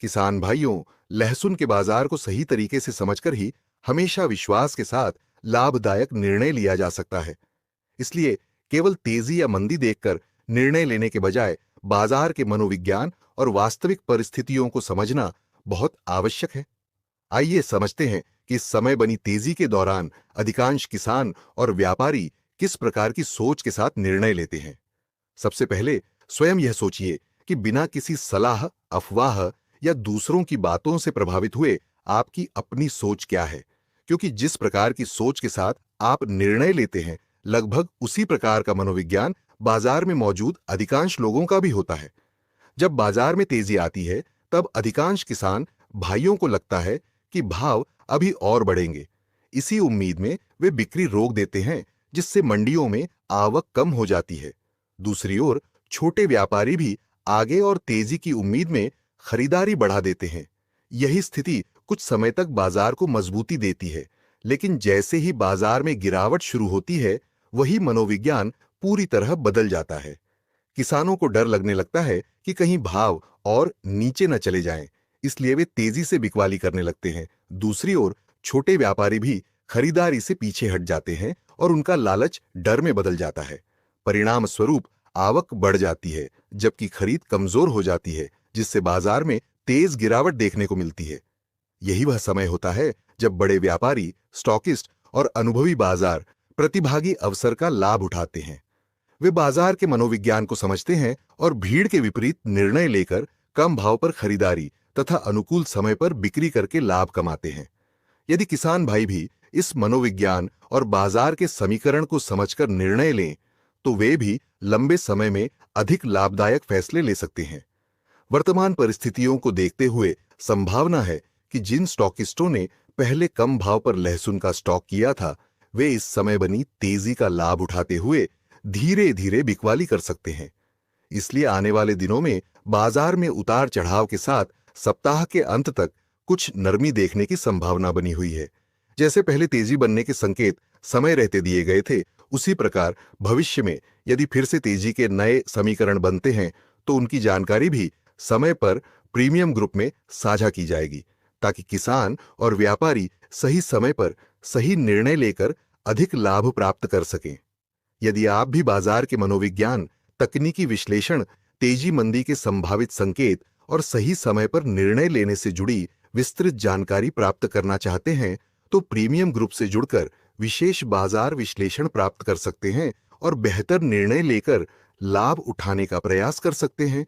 किसान भाइयों, लहसुन के बाजार को सही तरीके से समझकर ही हमेशा विश्वास के साथ लाभदायक निर्णय लिया जा सकता है। इसलिए केवल तेजी या मंदी देखकर निर्णय लेने के बजाय बाजार के मनोविज्ञान और वास्तविक परिस्थितियों को समझना बहुत आवश्यक है। आइए समझते हैं कि इस समय बनी तेजी के दौरान अधिकांश किसान और व्यापारी किस प्रकार की सोच के साथ निर्णय लेते हैं। सबसे पहले स्वयं यह सोचिए कि बिना किसी सलाह, अफवाह या दूसरों की बातों से प्रभावित हुए आपकी अपनी सोच क्या है, क्योंकि जिस प्रकार की सोच के साथ आप निर्णय लेते हैं, लगभग उसी प्रकार का मनोविज्ञान बाजार में मौजूद अधिकांश लोगों का भी होता है। जब बाजार में तेजी आती है, तब अधिकांश किसान भाइयों को लगता है कि भाव अभी और बढ़ेंगे। इसी उम्मीद में वे बिक्री रोक देते हैं, जिससे मंडियों में आवक कम हो जाती है। दूसरी ओर छोटे व्यापारी भी आगे और तेजी की उम्मीद में खरीदारी बढ़ा देते हैं। यही स्थिति कुछ समय तक बाजार को मजबूती देती है, लेकिन जैसे ही बाजार में गिरावट शुरू होती है, वही मनोविज्ञान पूरी तरह बदल जाता है। किसानों को डर लगने लगता है कि कहीं भाव और नीचे न चले जाएं, इसलिए वे तेजी से बिकवाली करने लगते हैं। दूसरी ओर छोटे व्यापारी भी खरीदारी से पीछे हट जाते हैं और उनका लालच डर में बदल जाता है। परिणाम स्वरूप आवक बढ़ जाती है, जबकि खरीद कमजोर हो जाती है, जिससे बाजार में तेज गिरावट देखने को मिलती है। यही वह समय होता है जब बड़े व्यापारी, स्टॉकिस्ट और अनुभवी बाजार प्रतिभागी अवसर का लाभ उठाते हैं। वे बाजार के मनोविज्ञान को समझते हैं और भीड़ के विपरीत निर्णय लेकर कम भाव पर खरीदारी तथा अनुकूल समय पर बिक्री करके लाभ कमाते हैं। यदि किसान भाई भी इस मनोविज्ञान और बाजार के समीकरण को समझकर निर्णय लें, तो वे भी लंबे समय में अधिक लाभदायक फैसले ले सकते हैं। वर्तमान परिस्थितियों को देखते हुए संभावना है कि जिन स्टॉकिस्टों ने पहले कम भाव पर लहसुन का स्टॉक किया था, वे इस समय बनी तेजी का लाभ उठाते हुए धीरे धीरे बिकवाली कर सकते हैं। इसलिए आने वाले दिनों में बाजार में उतार चढ़ाव के साथ सप्ताह के अंत तक कुछ नरमी देखने की संभावना बनी हुई है। जैसे पहले तेजी बनने के संकेत समय रहते दिए गए थे, उसी प्रकार भविष्य में यदि फिर से तेजी के नए समीकरण बनते हैं, तो उनकी जानकारी भी समय पर प्रीमियम ग्रुप में साझा की जाएगी, ताकि किसान और व्यापारी सही समय पर सही निर्णय लेकर अधिक लाभ प्राप्त कर सकें। यदि आप भी बाजार के मनोविज्ञान, तकनीकी विश्लेषण, तेजी मंदी के संभावित संकेत और सही समय पर निर्णय लेने से जुड़ी विस्तृत जानकारी प्राप्त करना चाहते हैं, तो प्रीमियम ग्रुप से जुड़कर विशेष बाजार विश्लेषण प्राप्त कर सकते हैं और बेहतर निर्णय लेकर लाभ उठाने का प्रयास कर सकते हैं।